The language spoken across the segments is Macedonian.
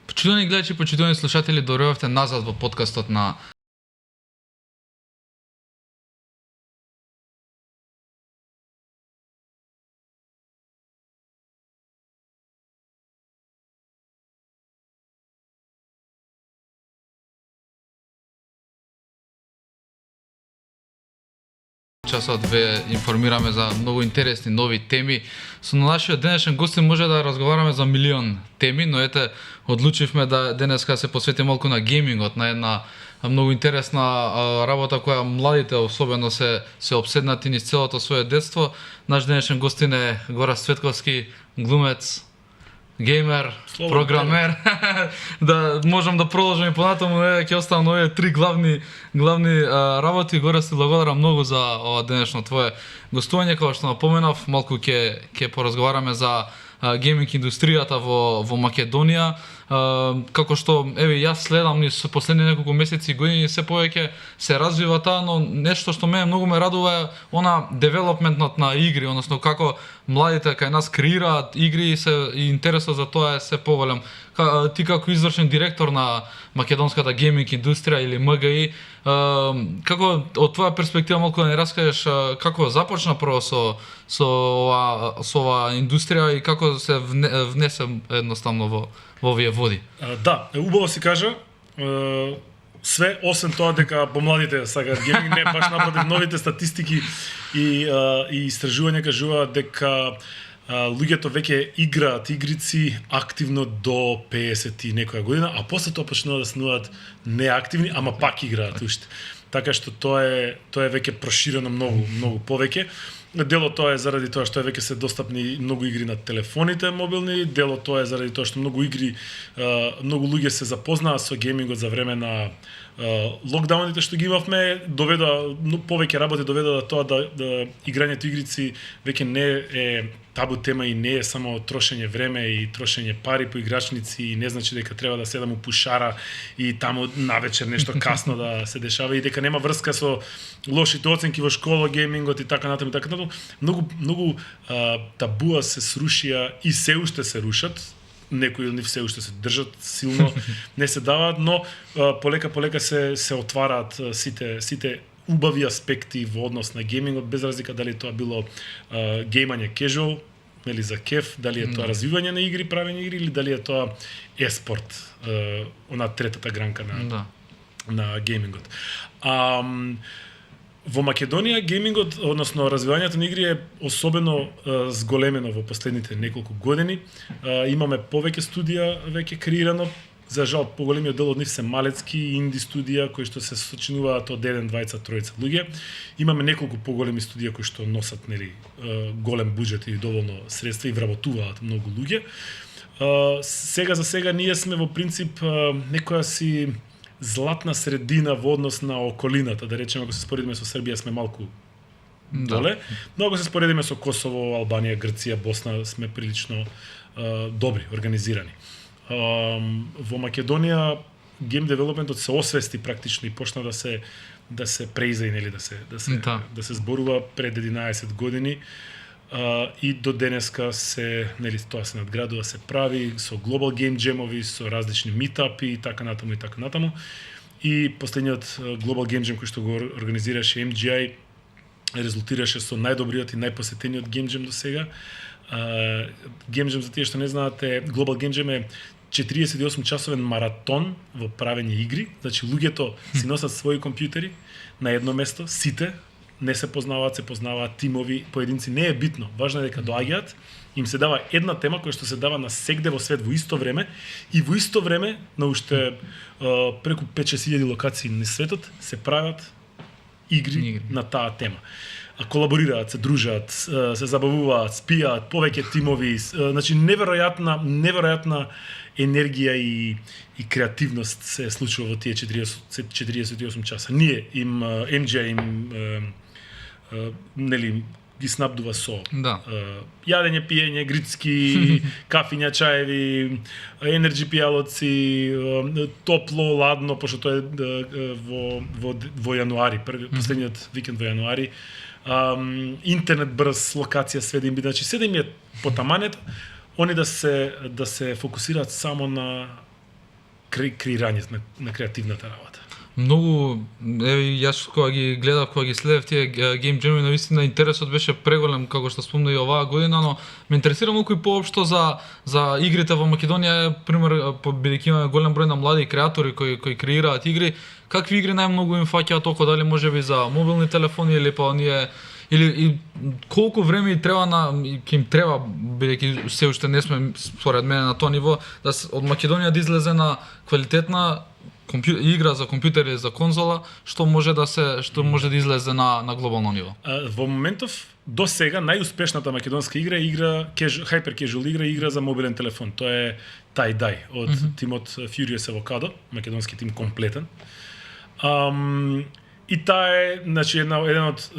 Почитувани гледачи, почитувани слушатели, дојдовте назад во подкастот на часот ве информираме за многу интересни нови теми. Со нашиот денешен гостин може да разговараме за милион теми, но ете одлучивме да денеска се посветиме малку на геймингот, на една многу интересна работа која младите особено се обседнати низ целото свое детство. Наш денешен гостин е Горас Цветковски, глумец, геймер, програмер. Да можам да продолжам и понатаму, ќе оставам овие три главни работи. Горас, ти благодарам многу за ова денешно твое гостување, како што напоменав, малку ќе поразговараме за гейминг индустријата во Македонија. Како што еве јас следам низ последни неколку месеци и години се повеќе се развива таа, но нешто што мене многу ме радува е она девелопментот на игри, односно како младите кај нас креираат игри и интересот за тоа е се поголем. Ти како извршен директор на македонската гейминг индустрија или МГИ, како од твоја перспектива малку да ни раскажеш како започна прво со ова индустрија и како се внесе едноставно во овие води? Да, убаво си кажа, све освен тоа дека помладите сакаат гейминг, не баш напротив, новите статистики и истражувања кажуваат дека луѓето веќе играат игрици активно до 50 и некоја година, а после тоа почнуваат да стануваат неактивни, ама пак играат уште. Така што тоа е веќе проширено многу повеќе. Дело тоа е заради тоа што веќе се достапни многу игри на телефоните мобилни, дело тоа е заради тоа што многу многу луѓе се запознаа со геймингот за време на локдауните што ги имавме, повеќе работи доведоа до тоа да играњето игрици веќе не е табу тема и не е само трошење време и трошење пари по играчници и не значи дека треба да седам у пушара и таму навечер нешто касно да се дешава и дека нема врска со лошите оценки во школа, геймингот и така натаму и така натаму. Многу табуа се срушија и се уште се рушат. Некои од нив се уште се држат силно, не се даваат, но полека се отвараат сите убави аспекти во однос на геймингот, без разлика дали тоа било геймање casual, или за кеф, дали е тоа развивање на игри, правење игри, или дали е тоа еспорт, она третата гранка на геймингот. Во Македонија геймингот, односно развивањето на игри е особено зголемено во последните неколку години. Имаме повеќе студија веќе креирано. За жал, поголемиот дел од нив се малецки инди студија кои што се сочинуваат од 1, 2, 3 луѓе. Имаме неколку поголеми студија кои што носат голем буџет и доволно средства и вработуваат многу луѓе. Сега за сега ние сме во принцип некоја си златна средина во однос на околината, да речеме, ако се споредиме со Србија сме малку доле, но ако се споредиме со Косово, Албанија, Грција, Босна сме прилично добри, организирани. Во Македонија гейм девелопментот се освести практично и почна да се преизаи, нели, да се зборува пред 11 години. И до денеска тоа се надградува, се прави со Global Game Jam-ови, со различни митапи и така натаму. И последниот Global Game Jam кој што го организираше MGI резултираше со најдобриот и најпосетениот Game Jam до сега. Game Jam, за тие што не знаате, Global Game Jam е 48 часовен маратон во правење игри. Значи луѓето си носат своји компјутери на едно место, сите не се познаваат тимови, поединци, не е битно. Важно е дека доаѓаат, им се дава една тема која што се дава на сегде во свет во исто време и во исто време на уште преку 5-6 илјади локации на светот се прават игри на таа тема. Колаборираат, се дружат, се забавуваат, спијаат, повеќе тимови, значи неверојатна енергија и креативност се случува во тие 48 часа. Ние MGI ги снабдува со јадење, пиење, грицки, кафиња, чаеви, енерджи пијалоци, топло, ладно, пошто тоа е во јануари, последниот викенд во јануари. Интернет брз, локација, све да им биде, значи се да им е потамането, они да се фокусираат само на креирањето на креативната работа. Многу, јас кога ги гледав, кога ги следев тие гейм джеми, навистина интересот беше преголем, како што спомна и оваа година, но ме интересира малку и поопшто за игрите во Македонија, пример, бидејќи имаме голем број на млади креатори кои креираат игри, какви игри најмногу им фаќаат око, дали можеби за мобилни телефони или па оние или колку време треба ќе им треба, бидејќи се уште не сме според мене на тоа ниво, од Македонија да излезе на квалитетна игра за компјутер или за конзола, што може да излезе на глобално ниво. Во моментов до сега најуспешната македонска игра е hyper casual игра за мобилен телефон. Тоа е Tie Dye од тимот Furious Avocado, македонски тим комплетен. И таа е, значи, еден од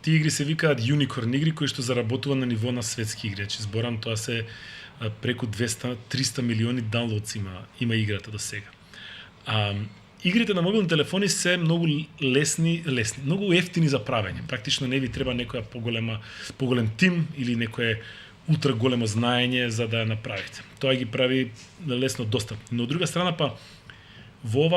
тие игри се викаат Unicorn игри кои што заработува на ниво на светски игри. Значи зборам, тоа се преку 200-300 милиони даунлоудс има играта до сега. Игрите на мобилни телефони се многу лесни, многу ефтини за правење. Практично не ви треба некоја поголем тим или некое ултра големо знаење за да ја направите. Тоа ги прави лесно достапни. Но од друга страна па во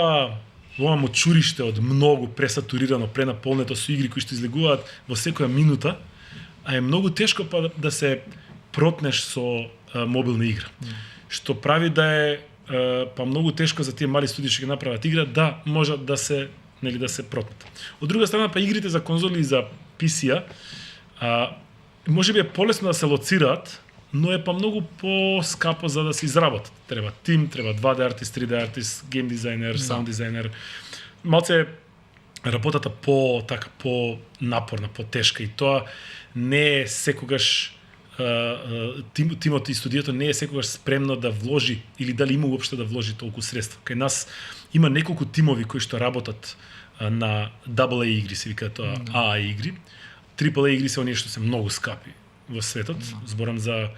ова мочуриште од многу пресатурирано, пренаполнето со игри кои што излегуваат во секоја минута, а е многу тешко па да се протнеш со мобилна игра. Што прави да е па многу тешко за тие мали студии што ги направат игра да можат да се протнат. Од друга страна па игрите за конзоли и за PC-а можеби е полесно да се лоцираат, но е па многу по-скапо за да се изработат. Треба тим, треба 2D артист, 3D артист, гейм дизајнер, саунд дизајнер. Малце работата по напорна, по-тешка и тоа не е секогаш тимот и студиото не е секогаш спремно да вложи или дали има уопште да вложи толку средства. Кај нас има неколку тимови кои што работат на AA игри, се викаат тоа AA игри. AAA игри се оние што се многу скапи во светот, зборам за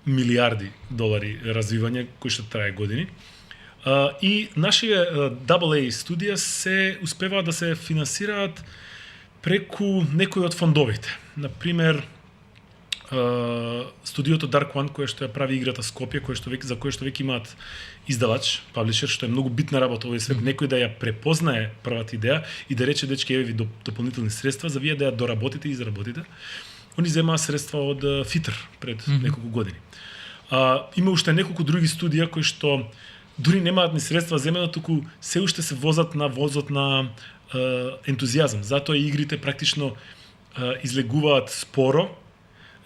милиарди долари развивање кои што трае години. И нашите AA студија се успеваат да се финансираат преку некои од фондовите. Например, студиото Dark One, кое што ја прави играта Скопје, за кое што веќе имаат издавач, паблишер, што е многу битна работа овој свет, некој да ја препознае првата идеја и да рече дечки еве ви дополнителни средства за вие да ја доработите и изработите. Они земаа средства од Фитер пред неколку години. Има уште неколку други студија кои што дури немаат ни средства земено, туку се уште се возат на ентузијазам. Затоа игрите практично излегуваат споро,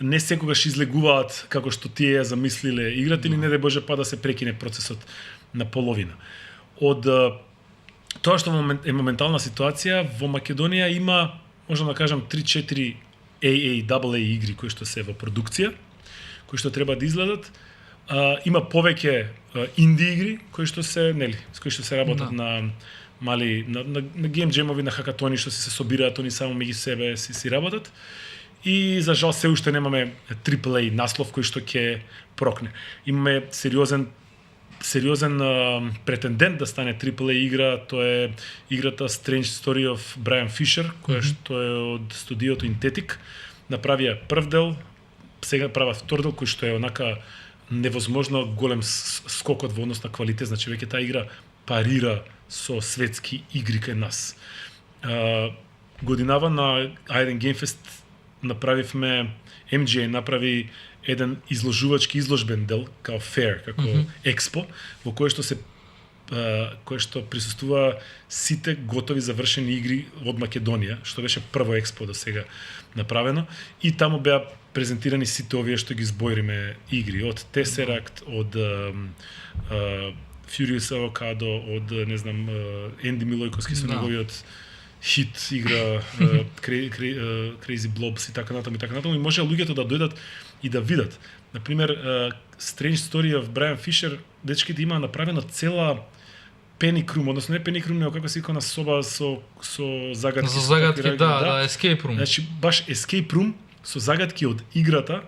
не секогаш излегуваат како што тие ја замислиле играта или не дај Боже па да се прекине процесот на половина. Од тоа што е моментална ситуација, во Македонија има, можам да кажам, 3-4 AA игри кои што се во продукција, кои што треба да излезат. Има повеќе инди игри кои што се, кои што се работат на мали на гейм джемови, на хакатони што се собираат они само меѓу себе си работат. И за жал се уште немаме AAA наслов кој што ќе прокне. Имаме сериозен претендент да стане AAA игра, тоа е играта Strange Story of Brian Fisher, која што е од студиото Intetic. Направија прв дел, сега прават втор дел кој што е онака невозможно голем скокот во однос на квалитет, значи веќе таа игра парира со светски игри кај нас. Годинава на Aiden Game Fest направивме, MGA направи еден изложбен дел, као fair, како експо, во кој што присуствува сите готови завршени игри од Македонија, што беше прво експо до сега направено, и таму беа презентирани сите овие што ги збориме игри, од Tesseract, од Furious Avocado, од, не знам, Енди Милојковски со неговиот хит игра, Crazy Blobs и така натаму, и може луѓето да дојдат и да видат. Например, Strange Story of Brian Fisher, дечките има направена цела Panic Room, односно не Panic Room, него како се вика на соба со загадки. За загадки, да, Escape Room. Значи, баш Escape Room со загадки од играта,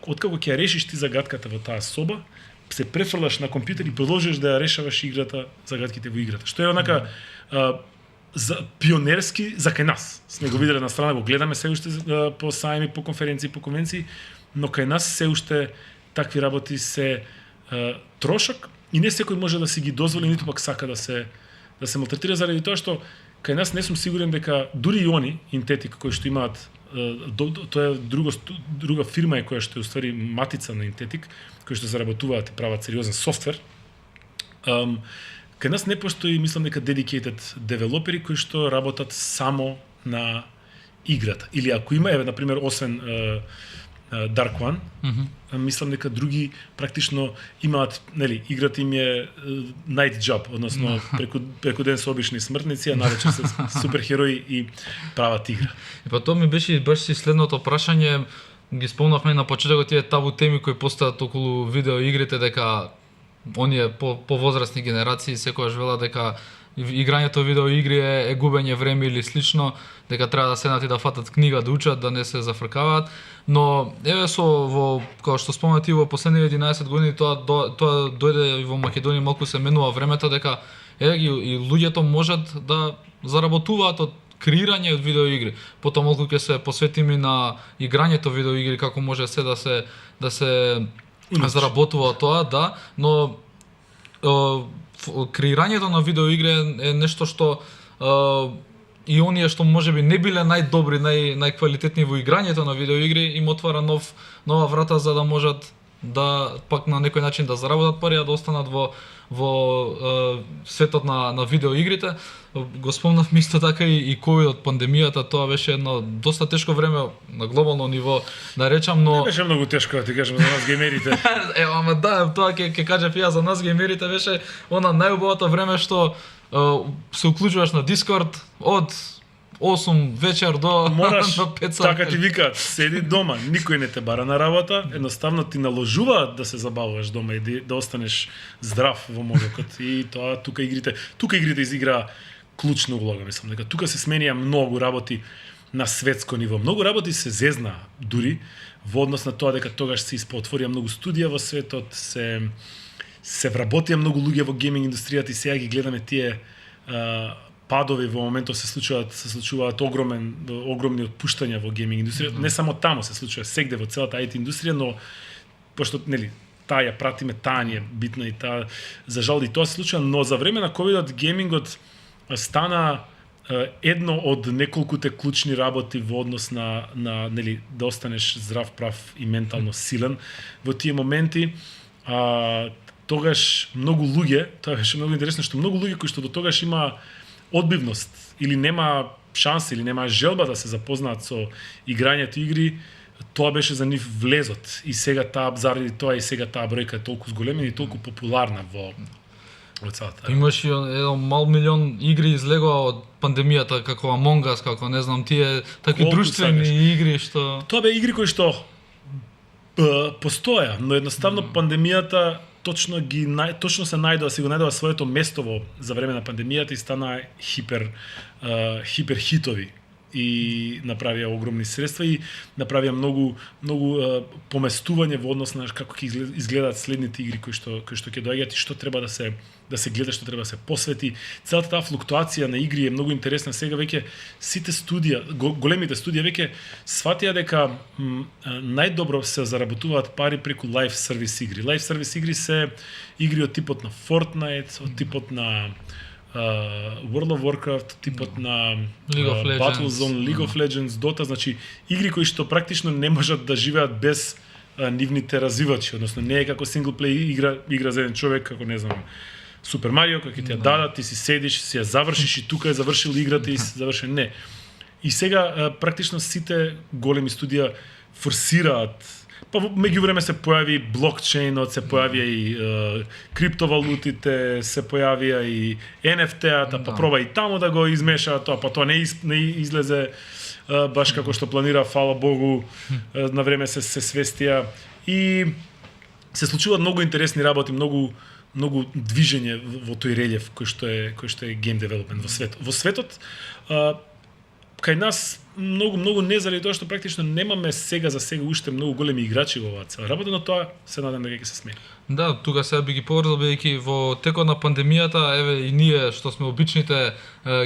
откако ќе ја решиш ти загадката во таа соба, се префрлаш на компјутер и продолжиш да ја решаваш играта, загадките во играта. Што е онака за пионерски за кај нас. Сме го виделе на страна, го гледаме се уште по сајми, по конференции, по конвенции, но кај нас се уште такви работи се трошок и не секој може да си ги дозволи, ниту пак сака да се малтретира заради тоа што кај нас не сум сигурен дека дури и они Интетик кои што имаат тоа е друга фирма е која што е уствари матица на Интетик, кои што заработуваат и прават сериозен софтвер. Кај нас не постои, мислам дека dedicated девелопери кои што работат само на играта. Или ако има, еве, например, освен Dark One, мислам дека други практично имаат, нели, играта им е night job, односно преку ден се обични смртници, а навечер се суперхерои и прават игра. И па тоа ми беше следното прашање, ги спомнавме на почетокот тие табу теми кои постојат околу видеоигрите, дека оние по-возрастни генерации секогаш велат дека играњето видеоигри е губење време или слично, дека треба да седнат и да фатат книга, да учат, да не се зафркаваат. Но еве како што спомнати во последните 11 години тоа дојде и во Македонија малку се менува времето, дека и луѓето можат да заработуваат од креирање од видеоигри. Потоа малку ќе се посветиме на играњето видеоигри, како може се да се заработува тоа, да, но креирањето на видеоигри е нешто што и оние што можеби не биле најдобри, најквалитетни во играњето на видеоигри, им отвара нова врата за да можат да пак на некој начин да заработат пари, да останат во светот на видеоигрите. Го спомнав исто така и ковидот, пандемијата, тоа беше едно доста тешко време на глобално ниво, да речам, но Не беше многу тешко, да ти кажам, за нас геймерите. ама да, тоа ќе кажев ја, за нас геймерите беше она најубавото време што се уклучуваш на Дискорд од 8 вечер до Мораш, до 5 сати. така ти викаат, седи дома, никој не те бара на работа, едноставно ти наложуваат да се забавуваш дома и да останеш здрав во мозокот. И тоа тука игрите изигра клучна улога, мислам, дека тука се сменија многу работи на светско ниво. Многу работи се зезна дури во однос на тоа дека тогаш се испотворија многу студија во светот, се вработија многу луѓе во гейминг индустријата и сега ги гледаме тие падови во моментов се случуваат огромни отпуштања во гейминг индустријата. Не само таму се случува, сегде во целата IT индустрија, но пошто нели таа ја пратиме, таа ни е битна и таа за жал и тоа се случува, но за време на ковидот геймингот стана едно од неколкуте клучни работи во однос на нели да останеш здрав, прав и ментално силен во тие моменти. Тогаш многу луѓе, тоа беше многу интересно што многу луѓе кои што до тогаш има одбивност или нема шанса или нема желба да се запознаат со играњето игри, тоа беше за нив влезот и сега заради тоа и сега таа бројка е толку зголемена и толку популарна во целата. Имаш и еден мал милион игри излегоа од пандемијата, како Among Us, како не знам тие такви Колку друштвени сакаш. игри што Тоа бе игри кои што постоја, но едноставно пандемијата точно се најдоа своето место за време на пандемијата и стана хипер хитови и направија огромни средства и направија многу поместување во однос на како ќе изгледаат следните игри кои што ќе доаѓаат и што треба да се гледа, што треба да се посвети. Целата таа флуктуација на игри е многу интересна. Сега веќе сите големите студија веќе сватија дека најдобро се заработуваат пари преку лайв сервис игри. Лайв сервис игри се игри од типот на Fortnite, од типот на World of Warcraft, типот на League of Legends. Battlezone, League of Legends, Dota, значи игри кои што практично не можат да живеат без нивните развивачи, односно не е како синглплей игра за еден човек, како не знам, Супер Марио, кој ќе ти ја дадат, ти си седиш, си ја завршиш и тука е завршил играта и си завршен. Не. И сега практично сите големи студија форсираат. Па меѓувреме се појави блокчейнот, се појавија и криптовалутите, се појавија и NFT-ата, па проба и таму да го измешаат тоа, па тоа не излезе баш како што планира, фала Богу, на време се свестија и се случуваат многу интересни работи, многу движење во тој релјеф кој што е game development во светот. Во светот кај нас многу не заради тоа што практично немаме сега уште многу големи играчи во оваа цела работа, но тоа се надам дека ќе се смени. Да, тука сега би ги поврзал бидејќи во текот на пандемијата, еве и ние што сме обичните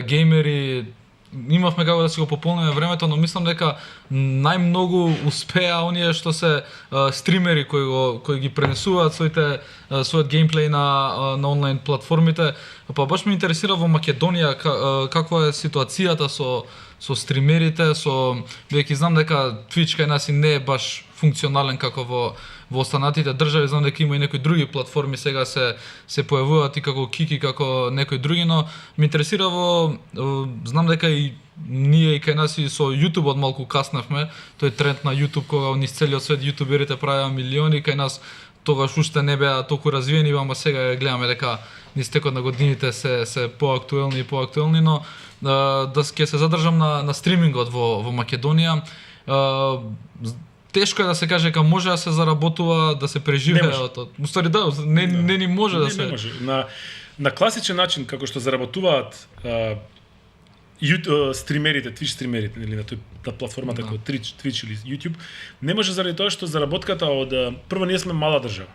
геймери имавме како да си го пополниме времето, но мислам дека најмногу успеа оние што се стримери кои ги пренесуваат својот геймплей на онлайн платформите. Па баш ме интересира во Македонија каква е ситуацијата со стримерите, веќе знам дека Twitch кај нас и не е баш функционален како во останатите држави. Знам дека има и некои други платформи сега се појавуваат и како Kiki, како некои други, но ме интересира знам дека и ние и кај нас и со YouTube од малку каснавме. Тој тренд на YouTube кога низ целиот свет јутуберите правеа милиони, кај нас тогаш уште не беа толку развиени, ама сега гледаме дека низ текот на годините се поактуелни и поактуелни, но да ќе се задржам на стримингот во Македонија. Тешко е да се каже дека може да се заработува, да се преживее од. Уствари не ни може да се. Не може. На класичен начин како што заработуваат стримерите, Twitch стримерите, нели на платформата како Twitch или YouTube, не може заради тоа што заработката од прво ние сме мала држава.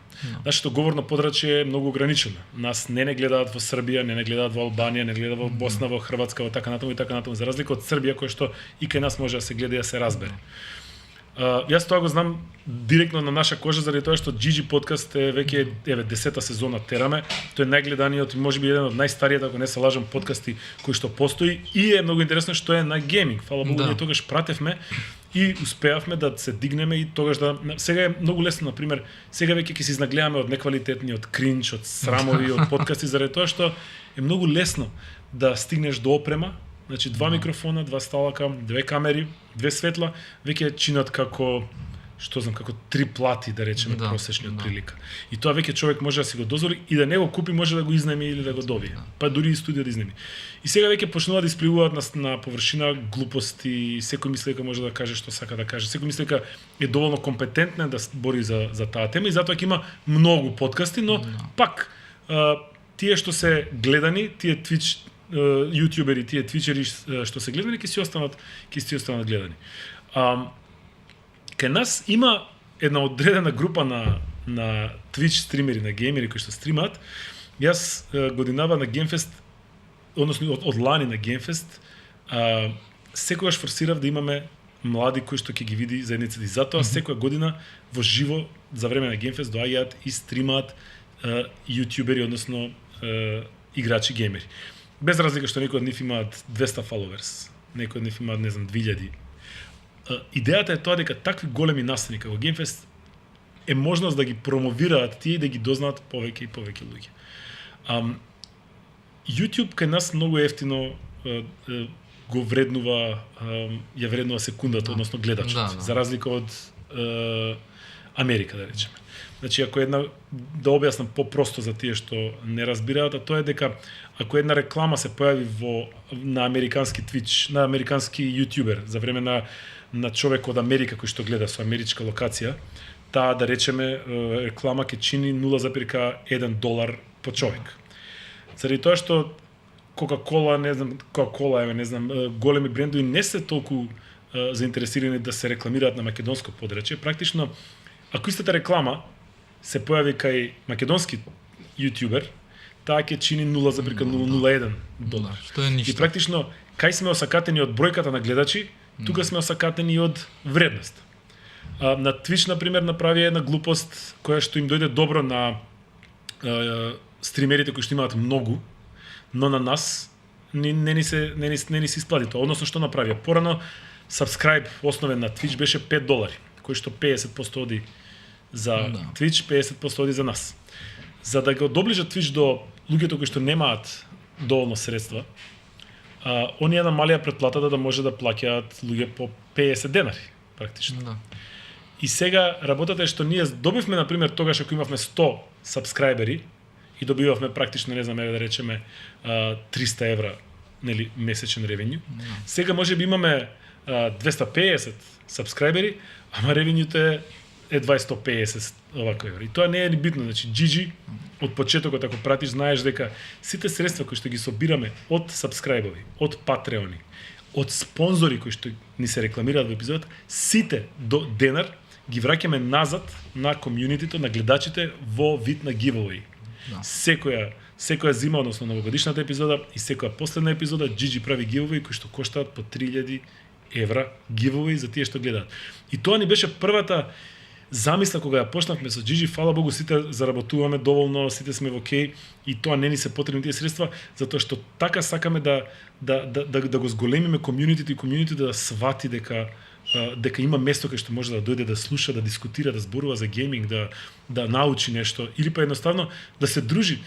Нашето говорно подрачје е многу ограничено. Нас не гледаат во Србија, не гледаат во Албанија, не гледаат во Босна, во Хрватска, во така натаму, за разлика од Србија кој што и кај нас може да се гледа и да се разбере. Јас тоа го знам директно на наша кожа заради тоа што GG подкаст е веќе 10-та сезона тераме. Тој е најгледаниот и можеби еден од најстариот, ако не се лажам, подкасти кој што постои и е многу интересно што е на гейминг. Фала Богу, ние тогаш пратевме и успеавме да се дигнеме и тогаш сега е многу лесно, на пример, сега веќе ќе се изнагледаме од неквалитетни, од кринч, од срамови, од подкасти заради тоа што е многу лесно да стигнеш до опрема. Значи 2 микрофона, 2 сталака, 2 камери, 2 светла, веќе чинат како како 3 плати, да речеме, просечни од прилика. И тоа веќе човек може да си го дозволи и да не го купи, може да го изнеми или да го добие. Па дури и студија да изнеми. И сега веќе почнува да испливуваат на површина глупости, секој мисли дека може да каже што сака да каже. Секој мисли дека е доволно компетентен да бори за таа тема и затоа ќе има многу подкасти, но пак тие што се гледани, тие Twitch јутјубери, тие твичери што се гледани, ќе си останат гледани. Кај нас има една одредена група на Twitch стримери, на геймери кои што стримаат. Јас годинава на Gamefest, односно од лани на Gamefest, секогаш форсирав да имаме млади кои што ќе ги види заедницата. И затоа секоја година во живо за време на Gamefest доаѓаат и стримаат јутјубери, односно играчи геймери. Без разлика што некои од нив имаат 200 followers, некои од нив имаат, не знам, 2000. Идејата е тоа дека такви големи настани како Gamefest е можност да ги промовираат тие и да ги дознаат повеќе и повеќе луѓе. YouTube кај нас многу ефтино го вреднува, ја вреднува секундата, односно гледачот, за разлика од Америка, да речеме. Значи, ако да објаснам попросто за тие што не разбираат, тоа е дека ако една реклама се појави на американски Twitch, на американски јутјубер, за време на човек од Америка кој што гледа со америчка локација, таа, да речеме, реклама ќе чини $0,1 по човек. Заради тоа што Coca-Cola, не знам, големи брендови не се толку заинтересирани да се рекламираат на македонско подрачје. Практично, ако истата реклама се појави кај македонски јутјубер, таа ќе чини $0,001. Што е ништо. И практично, кај сме осакатени од бројката на гледачи, тука сме осакатени од вредност. На Twitch, например, направи една глупост која што им дојде добро на стримерите кои што имаат многу, но на нас не ни се исплати тоа. Односно, што направија? Порано, subscribe основен на Twitch беше $5, кој што 50% оди за Twitch, 50% оди за нас. За да го доближат Twitch до луѓето кои што немаат доволно средства, они ја намалија претплатата да може да плаќаат луѓе по $50 практично. И сега работата е што ние добивме, например, тогаш ако имавме 100 сабскрајбери и добивавме практично, не знам, да речеме €300, нели, месечен ревенју. Сега може би имаме 250 сабскрајбери, ама ревенјуто е 250 овако евра. И тоа не е ни битно, значи GG од почетокот ако пратиш знаеш дека сите средства кои што ги собираме од сабскрајбови, од патреони, од спонзори кои што ни се рекламираат во епизодот, сите до денар ги враќаме назад на комјунитито, на гледачите во вид на giveaway. Секоја секоја зима, односно новогодишната епизода и секоја последна епизода, Gigi прави giveaway кои што коштаат по 3000 евра giveaway за тие што гледаат. И тоа ни беше првата замисла кога ја почнавме со Gigi, фала Богу сите заработуваме доволно, сите сме во окей и тоа не ни се потребни тие средства, затоа што така сакаме да го зголемиме комјунитито и комјунитито да свати дека има место кај што може да дојде да слуша, да дискутира, да зборува за гейминг, да научи нешто или па едноставно да се дружи.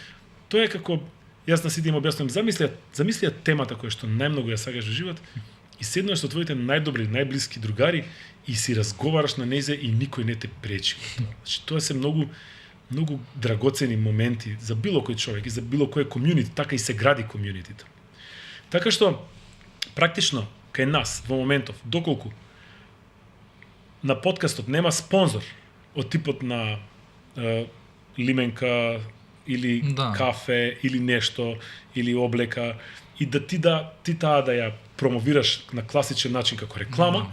Тоа е како јас на сите им објаснувам, замисли темата која што најмногу ја сакаш во живот и седнуваш со твоите најдобри, најблиски другари и си разговараш на незе и никој не те пречи. Значи тоа се многу драгоцени моменти за било кој човек и за било кој комјунити, така и се гради комјунитито. Така што практично кај нас во моментов доколку на подкастот нема спонзор од типот на лименка или кафе или нешто или облека и да ти таа да ја промовираш на класичен начин како реклама,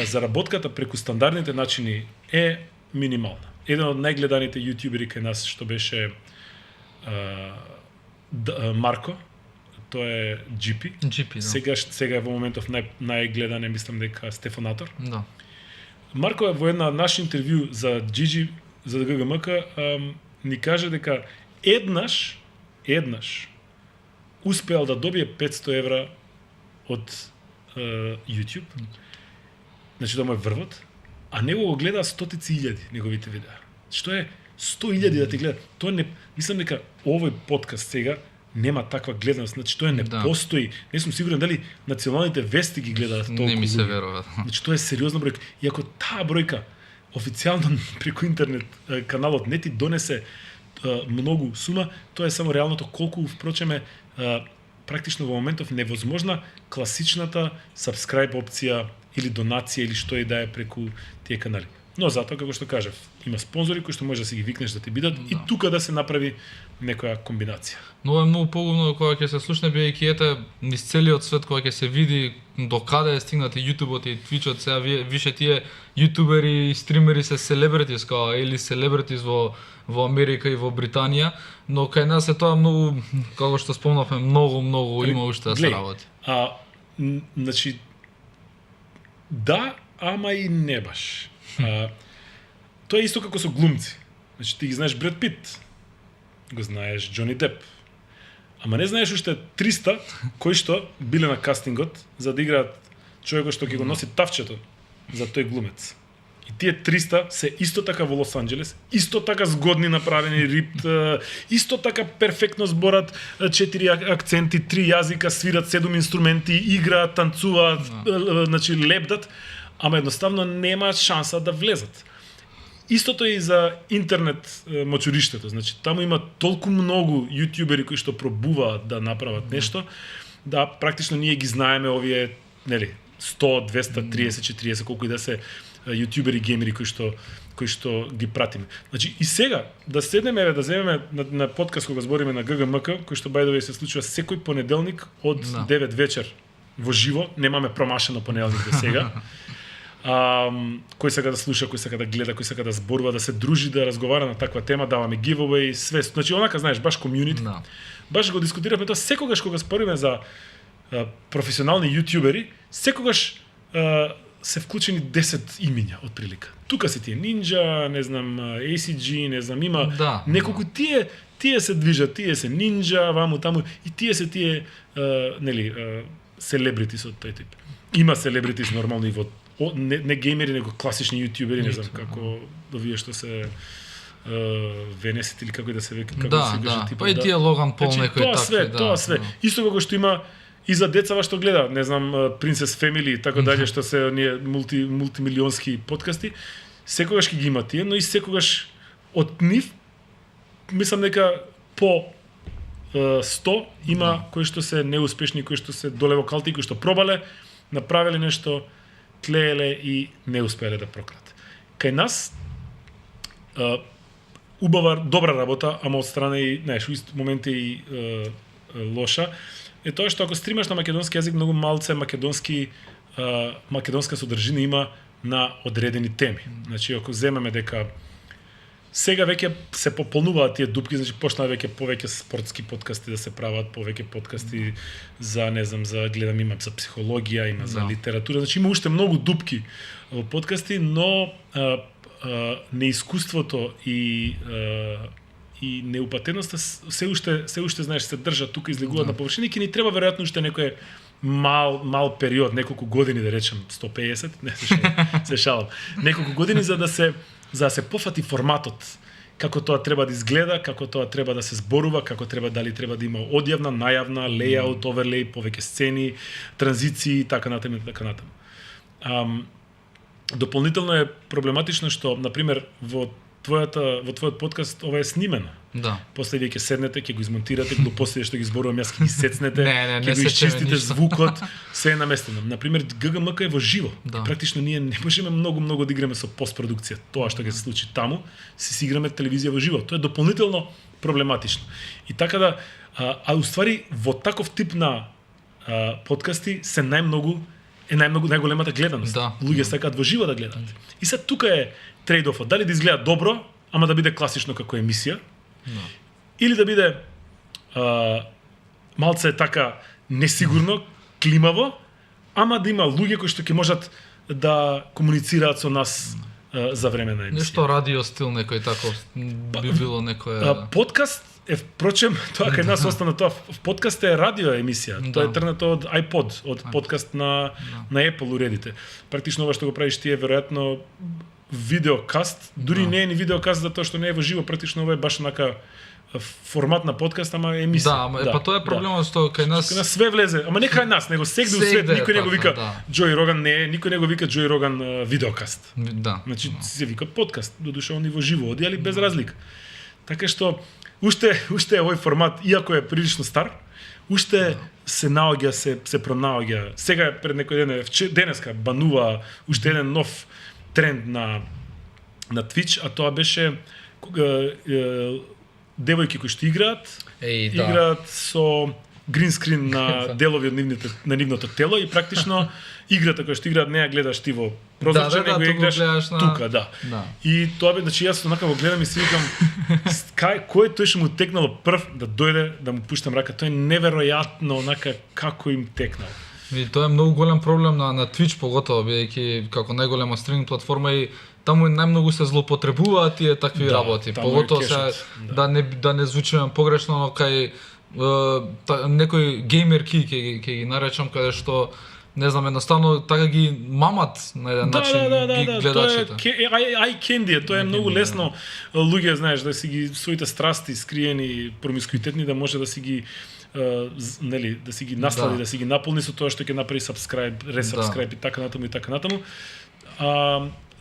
заработката преку стандардните начини е минимална. Еден од најгледаните јутјубери кај нас што беше Марко, тоа е GP. Да. Сега е во моментов најгледан, мислам дека Стефанатор. Да. Марко во една наш интервју за Gigi, за ГГМК, ни каже дека еднаш успеал да добие 500 евра од YouTube. Значи да му е врвот, а него го гледа стотици илјади неговите видеа. Што е 100.000 да ти гледа? Тоа не мислам дека овој подкаст сега нема таква гледаност, значи тоа не постои. Не сум сигурен дали националните вести ги гледаат толку. Не ми се верува. Значи тоа е сериозна бројка. И ако таа бројка официјално преку интернет каналот не ти донесе многу сума, тоа е само реалното колку впрочем е практично во моментов невозможна класичната subscribe опција или донација или што и да е преку тие канали. Но затоа, како што кажав, има спонзори кои што може да си ги викнеш да ти бидат и тука да се направи некоја комбинација. Но е многу погубно кога ќе се слушне бидејќи ете низ целиот свет кога ќе се види до каде е стигнати јутубот и твичот, сега више тие јутубери и стримери се селебритис као или селебритис во Америка и во Британија, но кај нас е тоа многу, како што спомнавме, многу има уште да се работи. Значи да, ама и не баш. Тоа е исто како со глумци. Значи ти ги знаеш Бред Пит, го знаеш Џони Деп, ама не знаеш уште 300 кои што биле на кастингот за да играат човекот што ќе го носи тавчето за тој глумец. И тие 300 се исто така во Лос Анџелес, исто така згодни направени, рипт, исто така перфектно зборат 4 акценти, 3 јазика, свират 7 инструменти, играат, танцуваат, значи лепдат, ама едноставно нема шанса да влезат. Истото и за интернет мочуриштето, значи таму има толку многу јутјубери кои што пробуваат да направат нешто, да практично ние ги знаеме овие, нели, 100, 200, 30, 40, колку и да се јутјубери геймери кои што ги пратиме. Значи и сега да седнеме да земеме на подкаст кога збориме на ГГМК, кој што by the way се случува секој понеделник од 9 вечер во живо, немаме промашено понеделник до сега. Кој сака да слуша, кој сака да гледа, кој сака да зборува, да се дружи, да разговара на таква тема, даваме giveaway, све. Значи онака знаеш, баш комјунити. Баш го дискутиравме тоа секогаш кога спориме за професионални јутјубери, секогаш се вклучени 10 имиња од прилика. Тука се тие Ninja, не знам, ACG, не знам, има неколку тие се движат, тие се Ninja, ваму таму и тие се тие нели селебритис од тој тип. Има селебритис нормално и во не геймери, него класични јутјубери, не знам како овие што се Венесит или како и да се века, како се кажа типот. Па и тие Логан Пол некои такви, тоа све. Исто како што има и за децава што гледа, не знам, Princess Family и така дале, што се оние мултимилионски подкасти, секогаш ќе ги има тие, но и секогаш од нив мислам дека по 100 има кои што се неуспешни, кои што се долево калти, кои што пробале, направиле нешто, клееле и не успеале да прократ. Кај нас убава, добра работа, ама од страна и, знаеш, у ист моменти и лоша, е тоа што ако стримаш на македонски јазик, многу малце македонска содржина има на одредени теми. Значи, ако земеме дека Сега веќе се пополнуваат тие дупки, значи почнаа веќе повеќе спортски подкасти да се прават, повеќе подкасти за, не знам, за гледам има за психологија, има за литература, значи има уште многу дупки во подкасти, но неискуството и неупатеноста се уште знаеш се држат тука, излегуваат на површина и ќе ни треба веројатно уште некој мал период, неколку години да речем 150, не се шалам. Неколку години за да се пофати форматот, како тоа треба да изгледа, како тоа треба да се зборува, како дали треба да има одјавна, најавна, лејаут, оверлеј, повеќе сцени, транзиции, така натаму и така натаму. Дополнително е проблематично што, например, во твојот подкаст ова е снимено. Да. После вие ќе седнете, ќе го измонтирате, глупостите што ги зборувам јас ќе ги сецнете, ќе го сечеме изчистите ништо. звукот, се е наместено. Например, ГГМК е во живо. Да. Практично ние не можеме многу да играме со постпродукција. Тоа што ќе се случи таму, си играме телевизија во живо. Тоа е дополнително проблематично. И така да, уствари во таков тип на подкасти се најголемата гледаност. Да. Луѓе сакаат во живо да гледаат. И се тука е трейд-офот. Дали да изгледа добро, ама да биде класично како емисија, или да биде малце така несигурно, климаво, ама да има луѓе кои што ќе можат да комуницираат со нас за време на емисија. Нешто радио стил некој таков би било некој. Подкаст е впрочем, тоа кај нас остана тоа, подкаст е радио емисија. Тоа е тргнато од iPod, од подкаст на Apple уредите. Практично ова што го правиш ти е веројатно видеокаст, дури не е ни видеокаст затоа што не е во живо, практично ова е баш онака формат на подкаст, ама емисија. Па тоа е проблемот што кај нас све влезе, ама не кај нас, него сегде у свет никој не го вика Джои Роган, никој не го вика Джои Роган видеокаст. Да. Значи се вика подкаст, додуше он и во живо оди, али без разлика. Така што уште е овој формат, иако е прилично стар, уште се наоѓа, се пронаоѓа. Сега пред некој ден, денеска банува уште еден нов тренд на Twitch, а тоа беше девојки кои што играат со грин скрин на делови од нивното тело и практично играта која што играат не ја гледаш ти во прозорче, него ја играш тука, да. И тоа бе, значи јас онака го гледам и си викам кој тој што му текнало прв да дојде да му пуштам рака, тоа е неверојатно онака како им текнало. И тоа е многу голем проблем на Twitch поготово, бидејќи како најголема стриминг платформа и таму најмногу се злоупотребуваат тие такви работи. Поготово се да не звучиме погрешно, но кај некој геймерки ќе ги наречам, каде што не знам, едноставно така ги мамат на еден начин ги гледачите. Тоа е eye candy, тоа е многу лесно луѓе, знаеш, да си ги своите страсти скриени, промискуитетни, да може да си ги да си ги наслади, да си ги наполни со тоа што ќе направи subscribe, resubscribe и така натаму.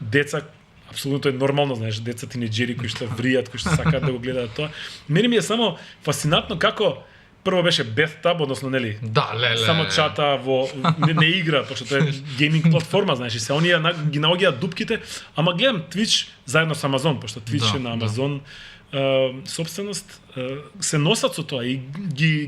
Деца апсолутно е нормално, знаеш, деца тинеџери кои што вријат, кои што сакаат да го гледаат тоа. Мене ми е само фасцинатно како прво беше Bathtub, односно само чата не игра, пошто тоа е гейминг платформа, знаеш, и се оние ги наоѓаат дупките, ама гледам Twitch заедно со Amazon, пошто Twitch е на Amazon собственост, се носат со тоа и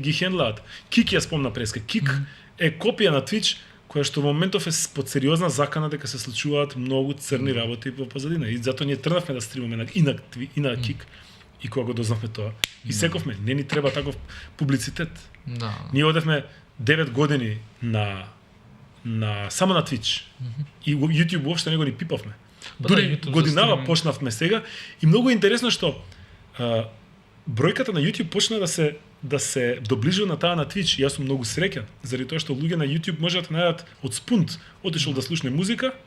ги хендлаат. Кик ја спомна преска. Кик е копија на Twitch која што во моментов е под сериозна закана дека се случуваат многу црни работи во позадина. И затоа ние тргнавме да стримаме и на Кик. И кога го дознавме тоа, и сековме, не ни треба таков публицитет. Ние одевме 9 години само на Twitch. И YouTube уопште не го ни пипавме. Дури годинава почнавме сега и многу е интересно што бројката на YouTube почна да се доближува на таа на Twitch. Јас сум многу среќен, заради тоа што луѓе на YouTube можат да најдат од спунт, отишол да слушне музика,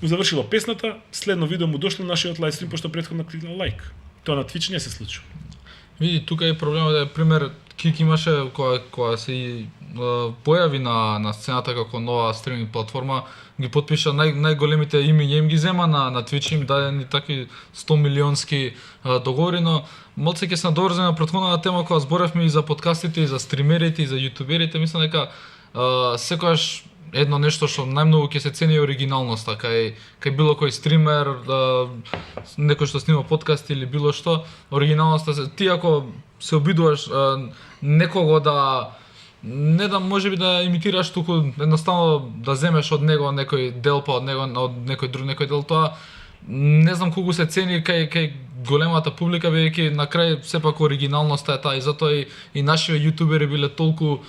му завршило песната, следно видео му дошло на нашиот лајвстрим пошто претходно кликнал лайк. Тоа на Twitch не се случува. Види, тука е проблемот, да пример Кик имаше кога се појави на сцената како нова стриминг платформа, ги потпиша најголемите имиња, им ги зема на Twitch, им дадени такви 100 милионски договори, но малце ќе се надоврземе на претходната тема кога зборевме и за подкастите, и за стримерите, и за јутуберите, мислам дека секогаш едно нешто што најмногу ќе се цени е оригиналноста, кај било кој стример, некој што снима подкаст или било што, оригиналноста, ти ако се обидуваш некого не да можеби да имитираш, туку едноставно да земеш од него некој дел, па од него од некој друг дел, тоа не знам колку се цени кај големата публика, бидејќи на крај сепак оригиналноста е таа и затоа и нашите јутубери биле толку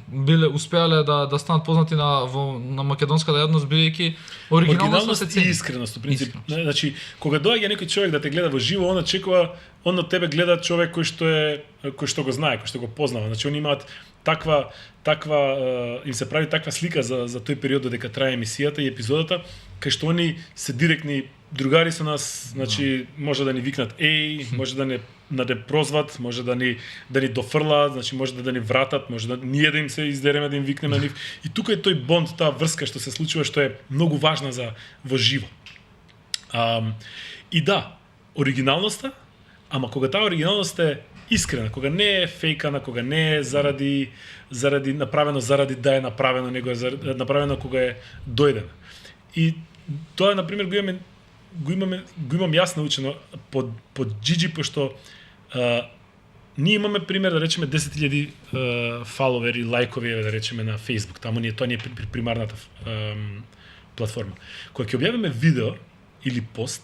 биле успеале да станат познати на македонската јавност, бидејќи оригиналност и искреност, во принцип. Значи, кога доаѓа некој човек да те гледа во живо, он очекува, он од тебе гледа човек кој што го знае, кој што го познава. Значи, они имаат таква им се прави таква слика за тој период додека трае емисијата и епизодата, кај што они се директни другари со нас, значи може да ни викнат може да не прозват, може да ни дофрлаат, значи може да ни вратат, може да ние да им се издереме, да им викнеме нив. И тука е тој бонд, таа врска што се случува, што е многу важна во живо. И да, оригиналноста, ама кога таа оригиналност е искрена, кога не е фейкана, кога не е заради направено заради да е направено, него е направено кога е дојдено. И тоа на пример го имам јас научено под Gigi, пошто ние имаме пример да речеме 10.000 фоловери, лајкови да речеме на Facebook, таму тоа ни е примарната платформа. Кога ќе објавиме видео или пост,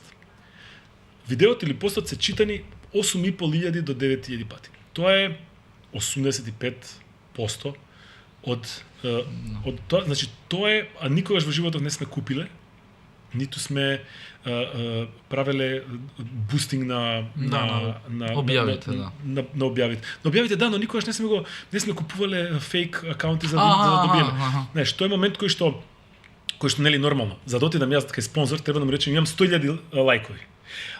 видеото или постот се читани 8.500 до 9.000 пати. Тоа е 85% од тоа, значи тоа е, а никогаш во животот не сме купиле, ниту сме правеле бустинг на објавите, на објавите. На објавите да, но никогаш не сме купувале фейк акаунти за да добиеме. Знаеш, тоа е момент кој што нели нормално. За да отидам јас кај спонзор, треба да му речем имам 100.000 лајкови.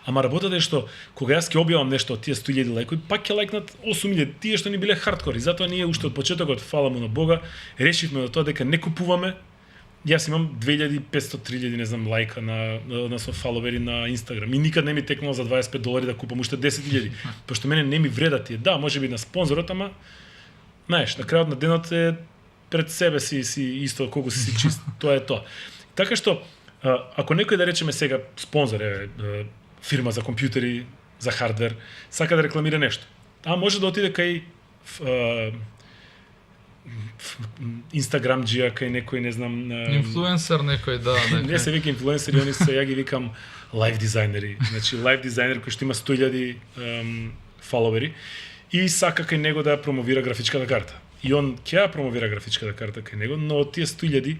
Ама работата е што кога јас ќе објавам нешто од тие 100.000 лајкови, пак ќе лајкнат 8.000, тие што ни биле хардкори. Затоа ние уште од почетокот, фала му на Бога, решивме до тоа дека не купуваме. Јас имам 2.500-3.000 не знам лајка на со фоловери на Инстаграм и никад не ми текнало за $25 да купам уште 10.000. Пошто мене не ми вреда тие. Да, можеби на спонзорот, ама знаеш, на крајот на денот е пред себе си исто колку си чист. Тоа е тоа. Така што ако некој да речеме сега спонзор е фирма за компјутери, за хардвер, сака да рекламира нешто, може да отиде кај Инстаграмџија, кај некој, не знам, инфлуенсер некој, да, некој. Не се вика инфлуенсери, они се, ја ги викам лайф дизајнери. Значи лайф дизајнер кој што има 100.000 фоловери и сака кај него да промовира графичката карта. И он ќе ја промовира графичката карта кај него, но од тие 100.000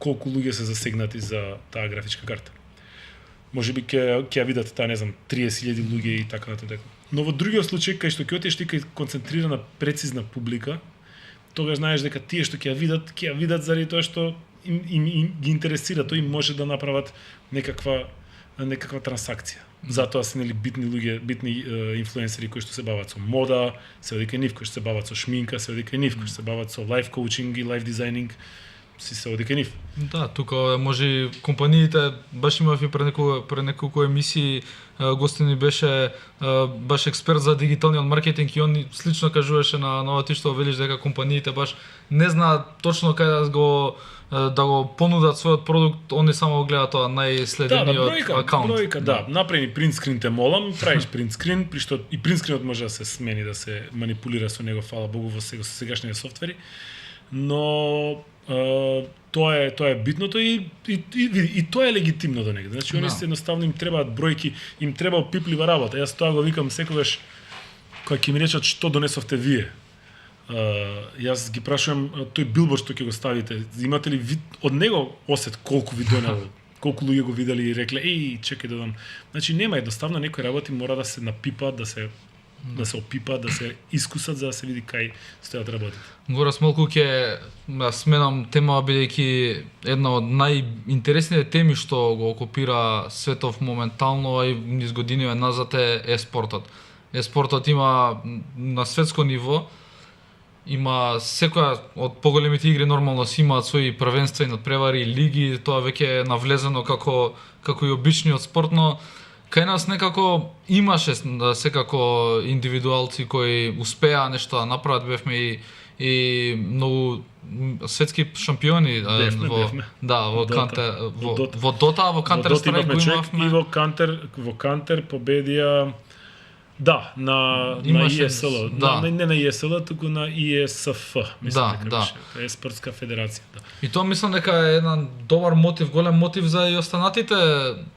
колку луѓе се засегнати за таа графичка карта. Можеби ќе ја видат таа, не знам, 30.000 луѓе и така натаму. Но во другиот случај кај што ќе отидеш ти кај концентрирана прецизна публика, тогаш знаеш дека тие што ќе ја видат заради тоа што им ги интересира, тоа им може да направат некаква трансакција. Затоа се нели битни луѓе, битни инфлуенсери кои што се бават со мода, се оди кај нив, кои што се бават со шминка, се оди кај нив, кои што се бават со лайф коучинг и лайф дизајнинг, се оди кај нив. Да, тука може компаниите, баш имав и пред неколку емисии, гостин беше баш експерт за дигиталниот маркетинг и он слично кажуваше на ова ти што велиш дека компаниите баш не знаат точно каде да го понудат својот продукт, они само гледаат тоа најследениот акаунт. Бројка, да. Направи принт скрин, те молам, правиш принт скрин, при што и принт скринот може да се смени, да се манипулира со него, фала Богу, во сегашните софтвери. Но тоа е битното и тоа е легитимно до негде. Значи они се едноставно им требаат бројки, им треба опиплива работа. Јас тоа го викам секогаш кога ќе ми речат што донесовте вие. Јас ги прашувам тој билборд што ќе го ставите, имате ли вид од него осет колку ви донело, колку луѓе го видели и рекле чекај да дам. Значи нема, едноставно некои работи мора да се напипаат, да се опипаат, да се искусат за да се види кај стојат работите. Горас малку ќе сменам тема, бидејќи една од најинтересните теми што го окупира светов моментално, а и низ години назад е спортот. Спортот има на светско ниво, има секоја од поголемите игри нормално си имаат своји првенства и надпревари, лиги, тоа веќе е навлезено како и обичниот спорт, но кај нас некако имаше секако индивидуалци кои успеа нешто да направат, бевме и многу светски шампиони бевме. Да, во Кантер, во Дота, во Counter Strike го имавме. И во Кантер победија Да, на Имаше- ESL, да. не на ESL, туку на ESF, мислам Да, дека да. беше. Тоа е спортска федерација, да. И тоа мислам дека е еден добар мотив, голем мотив за и останатите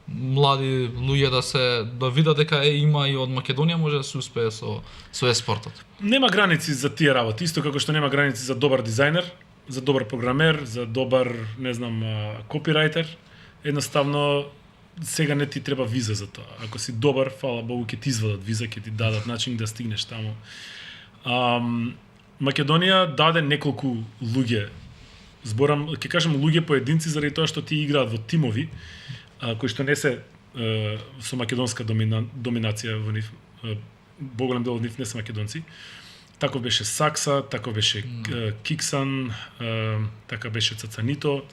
млади луѓе да видат дека има и од Македонија може да се успее со еспортот. Нема граници за тие работи, исто како што нема граници за добар дизајнер, за добар програмер, за добар, не знам, копирајтер. Едноставно сега не ти треба виза за тоа. Ако си добар, фала Богу, ќе ти извадат виза, ќе ти дадат начин да стигнеш таму. Македонија даде неколку луѓе. Зборам, ќе кажам луѓе поединци заради тоа што тие играат во тимови, кои што не се со македонска доминација во нив. Поголем дел од нив не се македонци. Таков беше Сакса, таков беше Киксан, така беше Цацанито.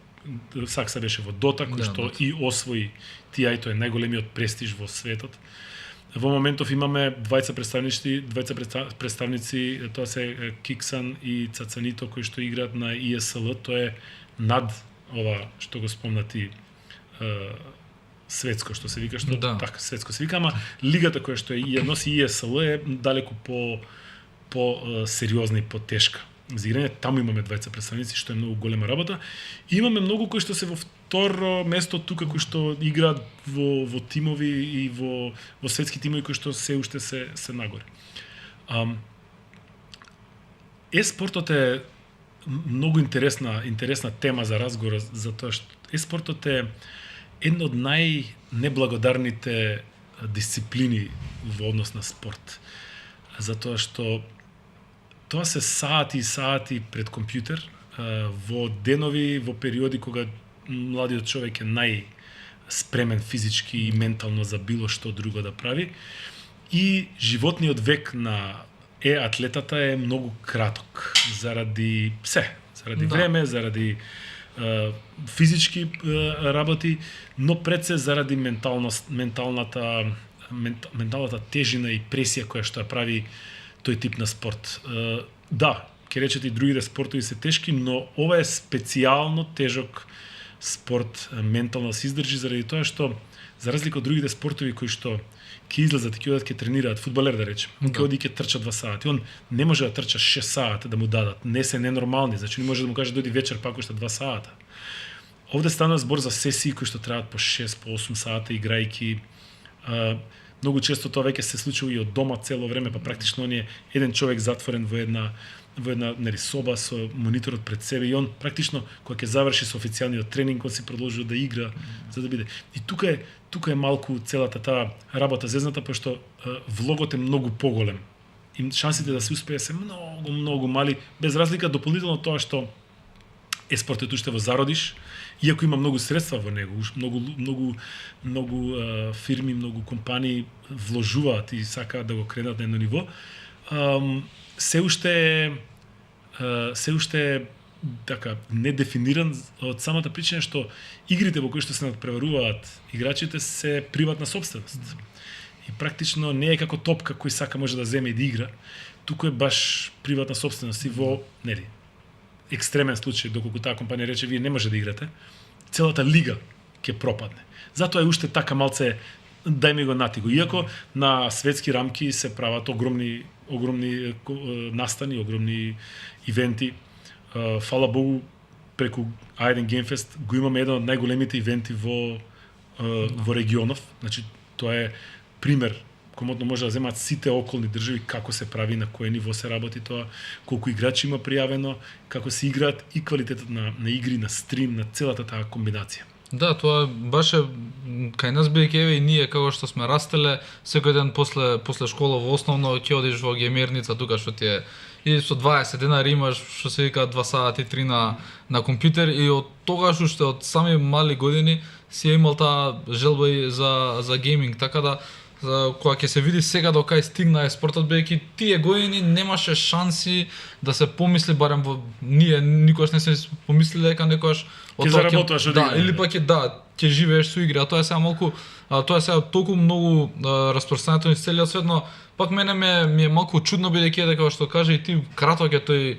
Сакса беше во Дота, кој што и освои TI, тој е најголемиот престиж во светот. Во моментов имаме двајца представници, тоа се Киксан и Цацанито, кои што играат на ESL, тоа е над ова што го спомнати светско што се вика, што Да. така светско се вика, ама лигата која што ја носи ESL е далеку по сериозна и потешка. За играње таму имаме двајца представници, што е многу голема работа. И имаме многу кои што се во второ место тука, кои што играат во тимови и во светски тимови кои што се уште се нагоре. Еспортот е многу интересна тема за разговор, затоа што еспортот е една од најнеблагодарните дисциплини во однос на спорт. Затоа што тоа се сати и сати пред компјутер, во денови, во периоди кога младиот човек е најспремен физички и ментално за било што друго да прави. И животниот век на атлетата е многу краток заради заради време, заради физички работи, но пред се заради менталната тежина и пресија која што ја прави тој тип на спорт. Да, ќе речете и другите спортови се тешки, но ова е специјално тежок спорт, ментално се издржи заради тоа што за разлика од другите спортови кои што ќе излезат и ќе одат ќе тренираат, фудбалер да речем, он ќе оди и ќе трча 2 сати, он не може да трча 6 сати да му дадат, не се ненормални, значи не може да му каже дојди вечер пак уште 2 сата. Овде станува збор за сесии кои што траат по 6, по 8 сата играјки. Многу често тоа веќе се случува и од дома цело време, па практично он е еден човек затворен во една соба со мониторот пред себе и он практично кога ќе заврши со официјалниот тренинг, он си продолжува да игра за да биде. И тука е малку целата таа работа зезната, пошто влогот е многу поголем. И шансите да се успее се многу мали, без разлика дополнително тоа што еспортот уште во зародиш, иако има многу средства во него, многу фирми, многу компании вложуваат и сакаат да го кренат на едно ниво, се уште така недефиниран од самата причина што игрите во кои што се надпреваруваат играчите се приватна собственост. И практично не е како топка кој сака може да земе и да игра, туку е баш приватна собственост и во екстремен случај, доколку таа компанија рече вие не може да играте, целата лига ќе пропадне. Затоа е уште така малце дај ми го натиго. Иако на светски рамки се прават огромни настани, огромни ивенти. Фала Богу, преку A1 Game Fest го имаме еден од најголемите ивенти во регионов. Значи, тоа е пример комотно може да земаат сите околни држави како се прави, на кое ниво се работи тоа, колку играчи има пријавено, како се играат и квалитетот на игри, на стрим, на целата таа комбинација. Да, тоа баше кај нас бидејќи и ние како што сме растеле, секој ден после школа во основно ќе одиш во геймерница тука што ти е и со 20 денари имаш што се вика 2 сати 3 на компјутер и од тогаш уште од сами мали години си имал таа желба и за гейминг, така да кога ќе се види сега до кај стигна спортот, бидејќи тие години немаше шанси да се помисли, барем во ние никогаш не сме помислиле дека некогаш ќе заработуваш од игра. Да, или пак ќе живееш со игри, а тоа е сега малку тоа е сега толку многу распространето низ целиот свет, но пак мене ми е малку чудно бидејќи дека што каже и ти краток е тој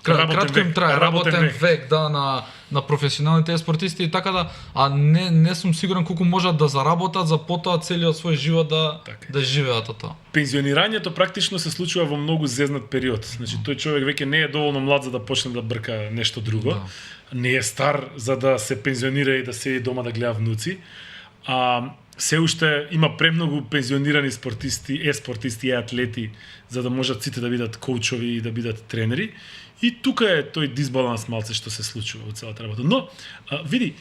кратко им трае работен век на професионалните спортисти и така а не сум сигурен колку можат да заработат за потоа целиот свој живот да живеат од тоа. Пензионирањето практично се случува во многу зезнат период. Значи тој човек веќе не е доволно млад за да почне да брка нешто друго. Да. Не е стар за да се пензионира и да седи дома да гледа внуци. Се уште има премногу пензионирани спортисти и атлети за да можат сите да бидат коучови и да бидат тренери. И тука е тој дисбаланс малце што се случува во целата работа. Но, види,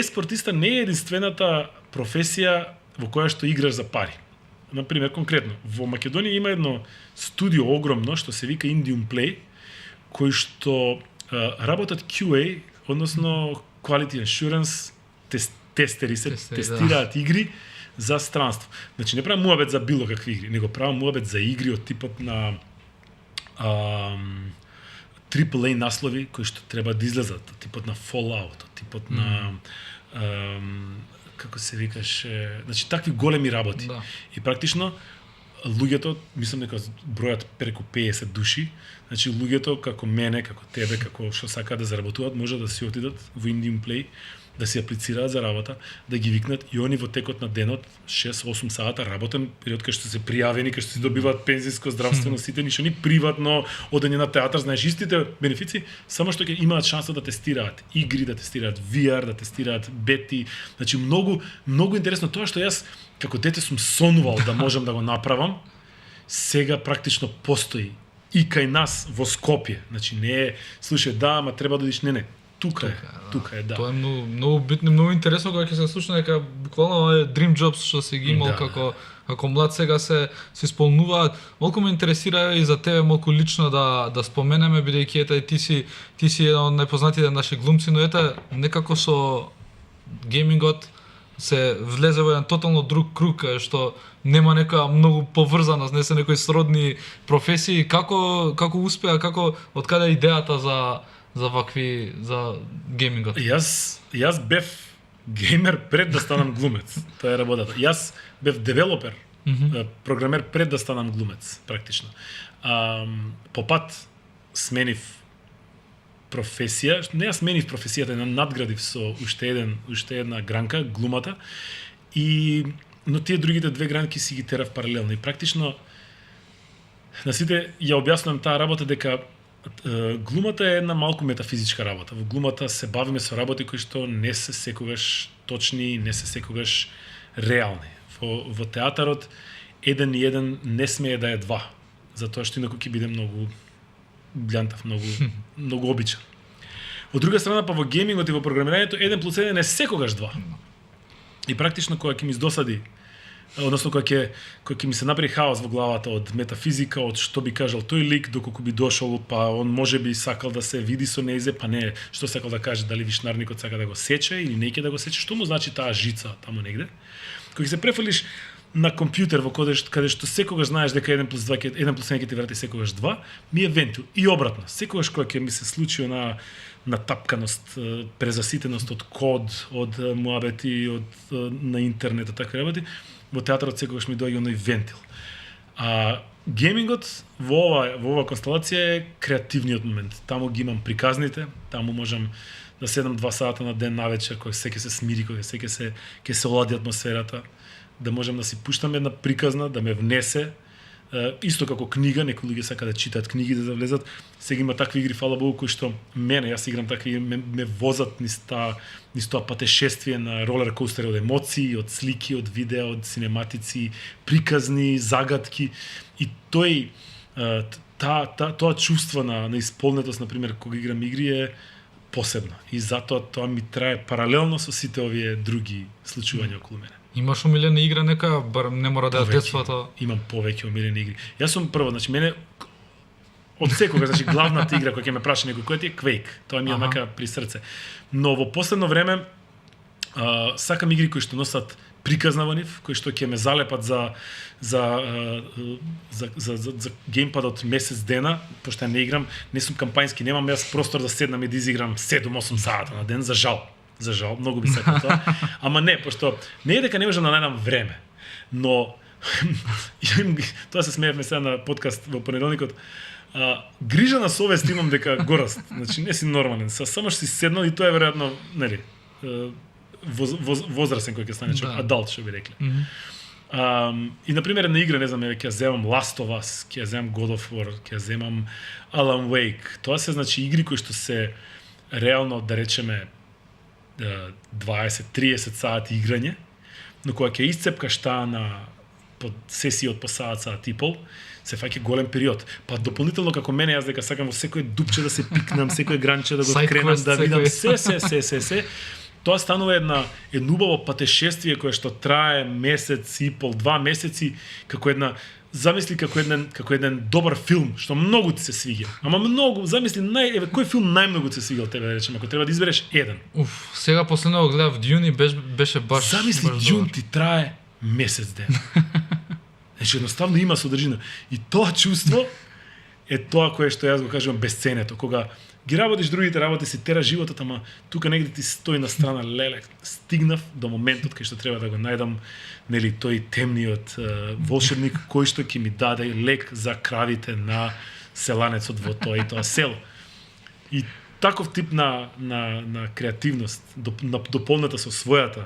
спортиста не е единствената професија во која што играш за пари. Например, конкретно, во Македонија има едно студио огромно што се вика Indium Play, кој што работат QA, односно Quality Assurance, тестери се тестираат игри за странство. Значи не правам муабет за било какви игри, него правам муабет за игри од типот на AAA наслови кои што треба да излезат, типот на Fallout, типот на како се викаше, значи такви големи работи. Да. И практично луѓето, мислам дека бројат преку 50 души, значи луѓето како мене, како тебе, како што сакаат да заработуваат, може да си отидат во Indium Play, да се аплицираат за работа, да ги викнат и они во текот на денот 6-8 сата работен период кај што се пријавени, кај што се добиваат пензиско, здравствено, сите ништо ни приватно одење на театар, знаеш истите бенефици, само што ќе имаат шанса да тестираат игри, да тестираат VR, да тестираат бети, значи многу интересно тоа што јас како дете сум сонувал да можам да го направам, сега практично постои и кај нас во Скопје. Значи не е, слушај, да, ама треба да одиш, не. Тука е, да. Тоа е многу битно, многу интересно кога ќе се случи дека буквално е dream jobs што се ги имал како млад, сега се исполнуваат. Малку ме интересира и за тебе малку лично да споменеме, бидејќи ета ти си еден од најпознатите наши глумци, но ета некако со геймингот се влезе во еден тотално друг круг што нема нека многу поврзаност, не се некои сродни професии. Како успеа, откаде идејата за геймингот? Јас бев геймер пред да станам глумец. Тоа е работата. Јас бев девелопер, програмер пред да станам глумец, практично. По пат сменив професија, не ја сменив професијата, надградив со уште една гранка, глумата, но тие другите две гранки си ги терав паралелно. И практично на сите ја објаснувам таа работа дека глумата е една малку метафизичка работа. Во глумата се бавиме со работи кои што не се секогаш точни, не се секогаш реални. Во театарот еден и еден не смее да е два, затоа што инаку ќе биде многу блјантав, многу обичен. Од друга страна, па во геймингот и во програмирањето 1+1 е секогаш 2. И практично кога ќе ми издосади, односно кога ќе ми се направи хаос во главата од метафизика, од што би кажал тој лик, доколку би дошол, па он можеби сакал да се види со нејзе, па не, што сакал да каже, дали вишнарникот сака да го сече или не ќе да го сече, што му значи таа жица таму негде. Кога се префрлиш на компјутер во каде што секогаш знаеш дека 1+1 ќе ти врати секогаш 2, ми е вентил. И обратно, секогаш кога ќе ми се случи на натапканост, презаситеност од код, од муабети, на интернет, такви работи, во театарот секогаш ми доаѓа оној вентил. Геймингот во ова констелација е креативниот момент. Таму ги имам приказните, таму можам да седам 2 сата на ден навечер, кога се ќе се смири, кога се ќе се олади атмосферата, да можам да си пуштам една приказна, да ме внесе, исто како книга, некои луѓе сака да читаат книги да влезат. Сега има такви игри, фала Богу, кои што јас играм такви, ме возат низ тоа патешествие на ролер коустер од емоции, од слики, од видео, од синематици, приказни, загадки. И тоа чувство на исполнетост, например, кога играм игри е посебно. И затоа тоа ми трае паралелно со сите овие други случувања околу мене. Имаш омилена игра нека, бар не мора да е детството? Имам повеќе омилени игри. Јас сум прво, значи мене од секогаш, значи главната игра која ќе ме праша некој кој е Quake. Тоа ми е однака при срце. Но во последно време сакам игри кои што носат приказна во нив, кои што ќе ме залепат за геймпадот месец дена, пошто не играм, не сум кампањски, немам јас простор да седнам и да изиграм 7-8 сата на ден, за жал, многу би сакал тоа. Ама не, пошто не е дека не можам да најдам време, но Тоа се смеевме сега на подкаст во понеделникот. Грижа на совест имам дека гораст. Значи не си нормален. Само што си седнал и тоа е веројатно, нели, возрасен кој ќе стане човек, адалт што би рекле. И на пример на игра, не знам, ќе земам Last of Us, ќе земам God of War, ќе земам Alan Wake. Тоа се значи игри кои што се реално, да речеме, 20-30 сати играње, но кога ќе исцепкаш таа на под сесија од по саат и пол, се фаќа голем период. Па дополнително како мене, јас дека сакам во секој дупче да се пикнам, секој гранче да го кренам, да видам се. Тоа станува едно убаво патешествие кое што трае месец и пол, 2 месеци, како една, замисли како еден добар филм што многу ти се свиѓа. Ама многу, замисли кој филм најмногу ти се свиѓал тебе, да речеме, ако треба да избереш еден. Сега последно го гледав Дюни, беше баш. Замисли Дюн ти трае месец ден. Значи едноставно има содржина. И тоа чувство е тоа кое што јас го кажувам бесценето, кога ги работиш другите работи, си тера животот, ама тука негде ти стои на страна, леле, стигнав до моментот кај што треба да го најдам, нели, тој темниот волшебник кој што ќе ми даде лек за кравите на селанецот во тоа и тоа село. И таков тип на креативност, дополната со својата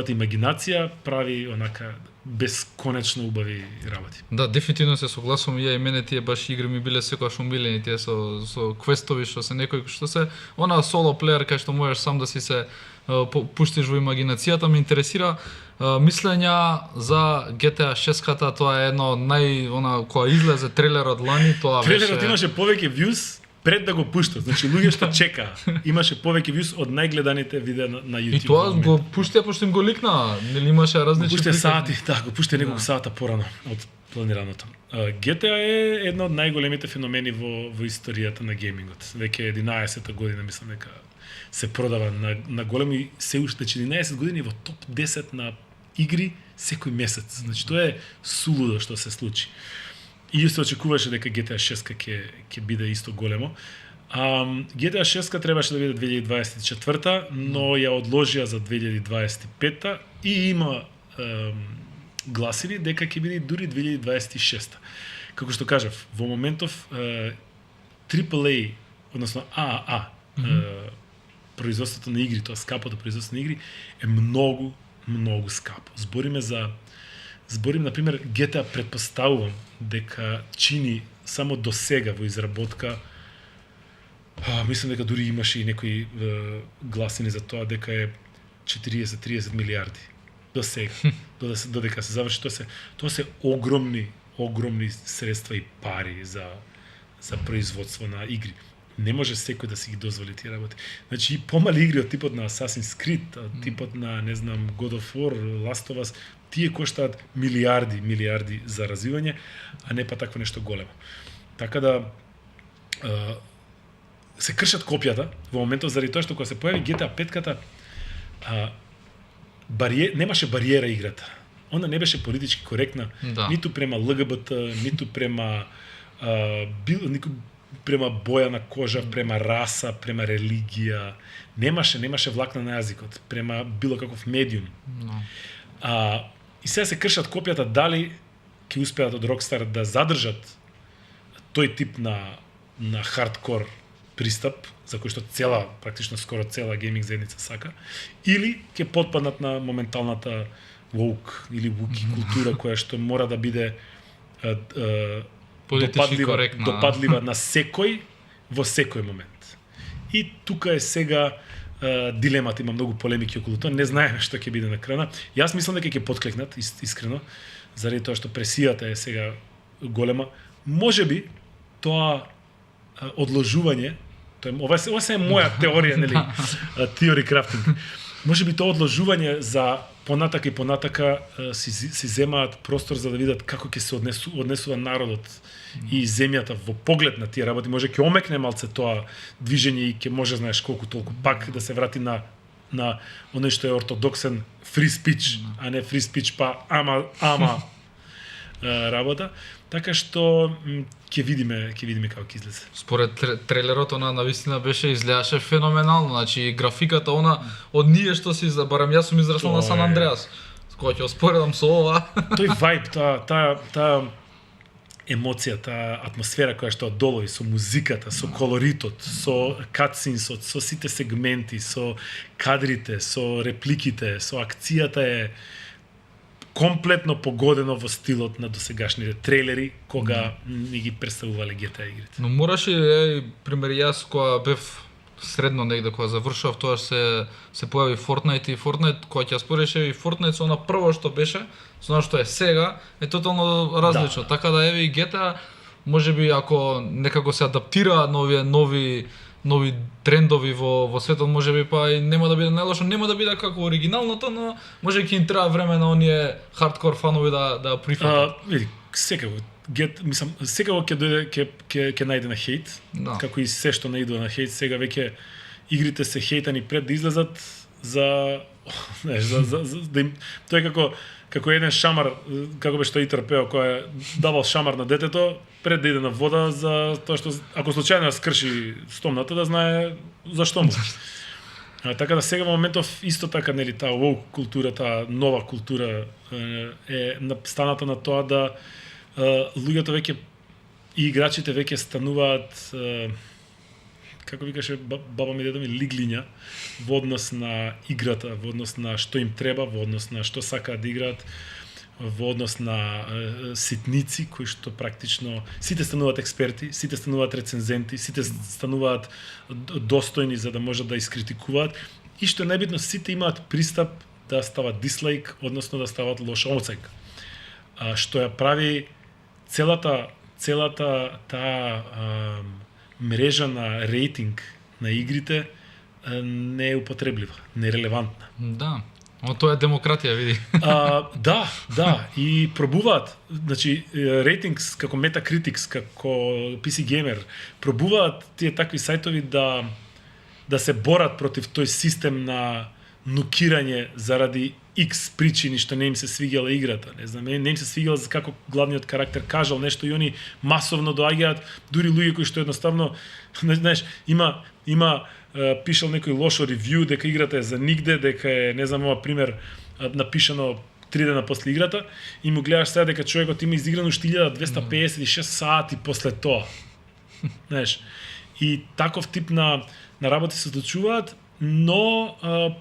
имагинација, прави онака бесконечно убави работи. Да, дефинитивно се согласувам, ја и мене тие баш игри ми биле секогаш умилени, тие со квестови што се некои што се она соло плеер кај што можеш сам да си се пуштиш во имагинацијата. Ме интересира мислења за GTA 6-ката, тоа е едно кога излезе трейлерот лани, тоа трейлерот имаше повеќе views пред да го пуштат. Значи луѓе што чекаа, имаше повеќе views од најгледаните видеа на YouTube. И тоа го пуштија пошто им го ликна, нели имаше различни пуштија сати, го пуштија неколку сата порано од планираното. GTA е една од најголемите феномени во историјата на геймингот. Веќе 11-та година мислам дека се продава на големи, се уште 11 години во топ 10 на игри секој месец. Значи тоа е сулудо што се случи. И се очекуваше дека GTA 6 ќе биде исто големо. GTA 6 требаше да биде 2024, но ја одложија за 2025 и има гласини дека ќе биде дури 2026. Како што кажав, во моментов AAA, односно AAA, производството на игри, тоа скапото производство на игри е многу скапо. Зборим, например, GTA предпоставувам дека чини само до сега во изработка, мислам дека дури имаше и некои гласини за тоа дека е 40-30 милиарди до сега, додека се заврши. Тоа се огромни средства и пари за производство на игри. Не може секој да си ги дозволи тие работи. Значи и помали игри од типот на Assassin's Creed, типот на, не знам, God of War, Last of Us, тие коштаат милиарди за развивање, а не па такво нешто големо. Така да се кршат копијата во моментот заради тоа што кога се појави GTA 5-ката немаше бариера играта. Она не беше политички коректна, ниту према ЛГБТ, ниту према према боја на кожа, према раса, према религија. Немаше влакна на јазикот, према било каков медиум. И сега се кршат копијата дали ќе успеат од Rockstar да задржат тој тип на хардкор пристап, за кој што практично скоро цела гейминг заедница сака, или ќе потпаднат на моменталната woke или wookie култура која што мора да биде допадлива на секој во секој момент. И тука е сега дилемата, има многу полемики околу тоа, не знаеме што ќе биде на крана. Јас мислам дека ќе подклекнат, искрено, заради тоа што пресијата е сега голема. Можеби тоа одложување, ова се е моја теорија, нели, theory crafting. Можеби тоа одложување за понатака и понатака си земаат простор за да видат како ќе се однесува народот и земјата во поглед на тие работи. Може ќе омекне малце тоа движење и ќе може, знаеш, колку толку пак да се врати на оној што е ортодоксен free speech, а не free speech па ама работа. Така што ќе видиме како ќе излезе. Според трейлерот она навистина изгледаше феноменално, значи графиката она од ние што си барам јас сум израснал на Сан Андреас. кога ќе споредам со ова. Тој вајб, таа емоција, таа атмосфера која што долови со музиката, со колоритот, со катсинсот, со сите сегменти, со кадрите, со репликите, со акцијата е комплетно погодено во стилот на досегашните трейлери кога ни ги представувале GTA игрите. Но мораше, пример, јас кога бев средно негде кога завршував, тоа се појави Fortnite и Fortnite кога ќе спореше и Fortnite со она прво што беше, со она што е сега, е тотално различно. Да. Така да еве и GTA можеби ако некако се адаптираат нови трендови во светот, можеби па и нема да биде најлошо, нема да биде како оригиналното, но може ќе им треба време на оние хардкор фанови да прифатат. Види, секако мислам, секако ќе дојде ќе најде на хејт, Да. како и се што наидува на хејт, сега веќе игрите се хејтани пред да излезат за знаеш, за да им тоа е како еден шамар, како беше тоа и трпео кој е давал шамар на детето пред да иде на вода за тоа што ако случајно ја скрши стомната да знае зашто му. Така да сега во моментов исто така нели таа woke култура, таа нова култура е станата на тоа да луѓето веќе и играчите веќе стануваат како викаше баба ми дедо ми лиглиња во однос на играта, во однос на што им треба, во однос на што сакаат да играат, во однос на ситници кои што практично сите стануваат експерти, сите стануваат рецензенти, сите стануваат достојни за да можат да искритикуваат и што е најбитно сите имаат пристап да стават дислайк, односно да стават лоша оценка. Што ја прави целата таа мрежа на рейтинг на игрите не е употреблива, нерелевантна. Да. Но тоа е демократија, види. Да, и пробуваат, значи рейтингс како Metacritics, како PC Gamer, пробуваат тие такви сајтови да се борат против тој систем на нукирање заради X причини што не им се свиѓала играта. Не знам, не им се свиѓала како главниот карактер кажал нешто и они масовно доаѓаат, дури луѓе кои што едноставно, знаеш, има пишал некој лошо ревју дека играта е за нигде, дека е, не знам, ова пример напишано 3 дена после играта и му гледаш сега дека човекот има изиграно 1256 сати после тоа. Знаеш, и таков тип на работи се случуваат, но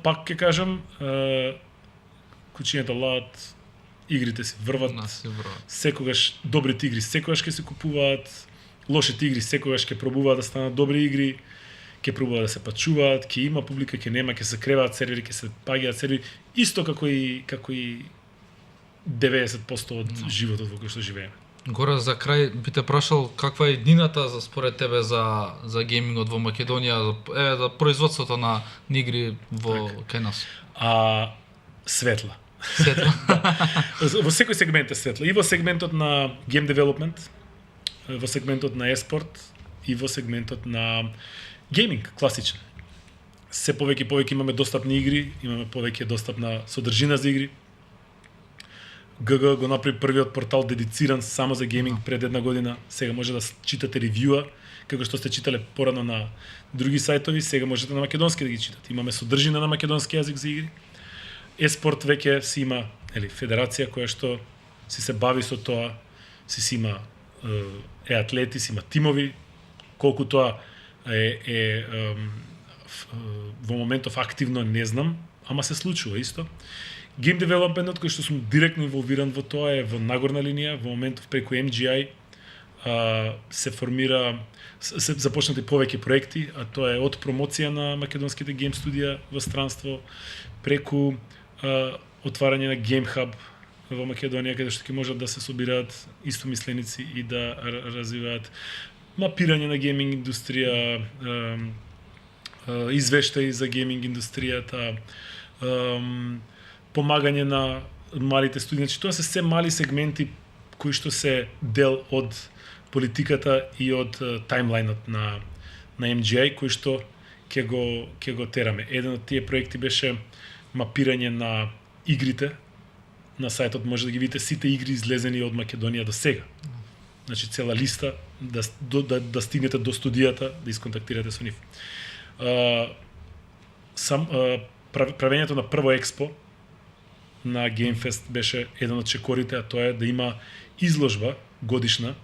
пак ќе кажам кучињата лаат, игрите си врват, секогаш добрите игри секогаш ќе се купуваат, лошите игри секогаш ќе пробуваат да станат добри игри, ќе пробуваат да се пачуваат, ќе има публика, ќе нема, ќе се креваат сервери, ќе се паѓаат сервери, исто како и 90% од животот во кој што живееме. Горе за крај би те прашал каква е иднината за според тебе за геймингот во Македонија, за производството на игри кај нас? Светла. Во секој сегмент е светла. И во сегментот на game development, во сегментот на еспорт и во сегментот на гейминг, класичен. Се повеќе имаме достапни игри, имаме повеќе достапна содржина за игри. ГГ го направи првиот портал дедициран само за гейминг пред една година. Сега може да читате ревјуа, како што сте читале порано на други сајтови, сега можете на македонски да ги читате. Имаме содржина на македонски јазик за игри. Еспорт веќе си има федерација која што се бави со тоа, си има атлети, си има тимови, колку тоа во моментов активно не знам, ама се случува исто. Game developmentот кој што сум директно инволвиран во тоа е во нагорна линија, во моментов преку MGI се формира, се започнати повеќе проекти, а тоа е од промоција на македонските гейм студија во странство, преку отварање на Game Hub во Македонија, каде што ќе можат да се собираат истомисленици и да развиваат мапирање на гейминг индустрија, извештаи за гейминг индустријата, помагање на малите студии. Значи, тоа се мали сегменти кои што се дел од политиката и од таймлајнот на MGI, кои што ќе го тераме. Еден од тие проекти беше мапирање на игрите. На сајтот може да ги видите сите игри излезени од Македонија до сега. Значи цела листа да стигнете до студијата, да исконтактирате со нив. Правењето на прво експо на Gamefest беше еден од чекорите, а тоа е да има изложба годишна,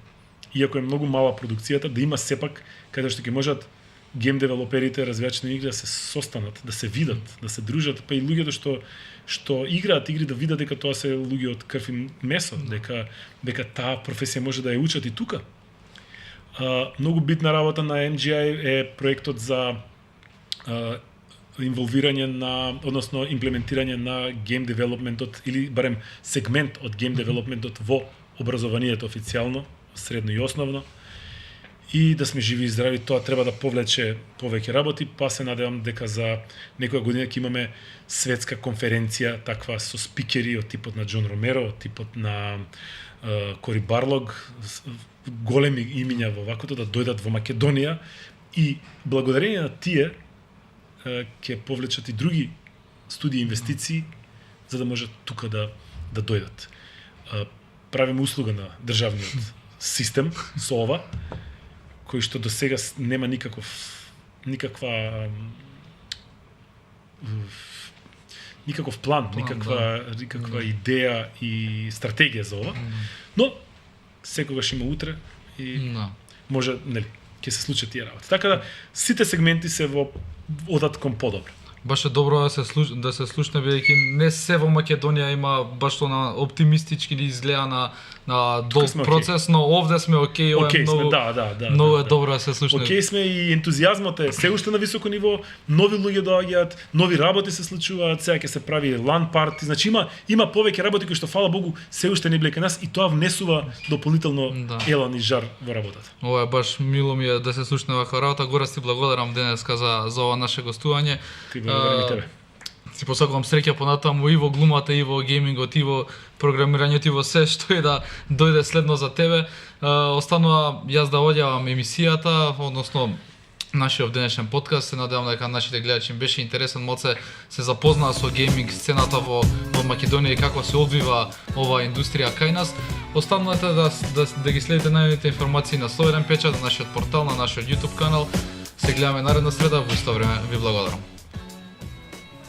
иако е многу мала продукцијата, да има сепак каде што ќе можат гейм девелоперите, развивачите на игри да се состанат, да се видат, да се дружат, па и луѓето што играат игри да видат дека тоа се луѓе од крв и месо, дека таа професија може да ја учат и тука. Многу битна работа на MGI е проектот за инволвирање на, односно имплементирање на гейм девелопментот или барем сегмент од гейм девелопментот во образованието официјално, средно и основно. И да сме живи и здрави, тоа треба да повлече повеќе работи, па се надевам дека за некоја година ќе имаме светска конференција, таква со спикери од типот на Џон Ромеро, од типот на Кори Барлог, големи имиња во вакото да дојдат во Македонија и благодарение на тие ќе повлечат и други студии и инвестиции за да можат тука да дојдат. Правиме услуга на државниот систем со ова, кој што до сега нема никаква план, никаква идеја и стратегија за ова. Но секогаш има утре и може, нели, ќе се случат тие работи. Така да сите сегменти се одат кон подобро. Баш е добро да се слушне, бидејќи не се во Македонија има баш тоа на оптимистички или изгледа на долг процес, но овде сме окей, ова е многу, многу е добро да се слушне. Окей сме и ентузијазмот е се уште на високо ниво, нови луѓе доаѓаат, нови работи се случуваат, сега ќе се прави LAN парти, значи има повеќе работи кои што фала Богу се уште не биле кај нас и тоа внесува дополнително елан и жар во работата. Ова е баш мило ми е да се слушне ваква работа. Гора ти благодарам денеска за ова наше гостување. Благодарам и тебе. Си посакувам среќа понатаму и во глумата, и во геймингот, и во програмирањето, и во се што е да дојде следно за тебе. Останува јас да одјавам емисијата, односно нашиот денешен подкаст. Се надевам дека нашите гледачи им беше интересен, малце се запознаа со гейминг сцената во Македонија и како се одвива оваа индустрија кај нас. Останувате да ги следите најновите информации на Слободен печат, на нашиот портал, на нашиот YouTube канал. Се гледаме наредна среда, во исто време ви благодарам.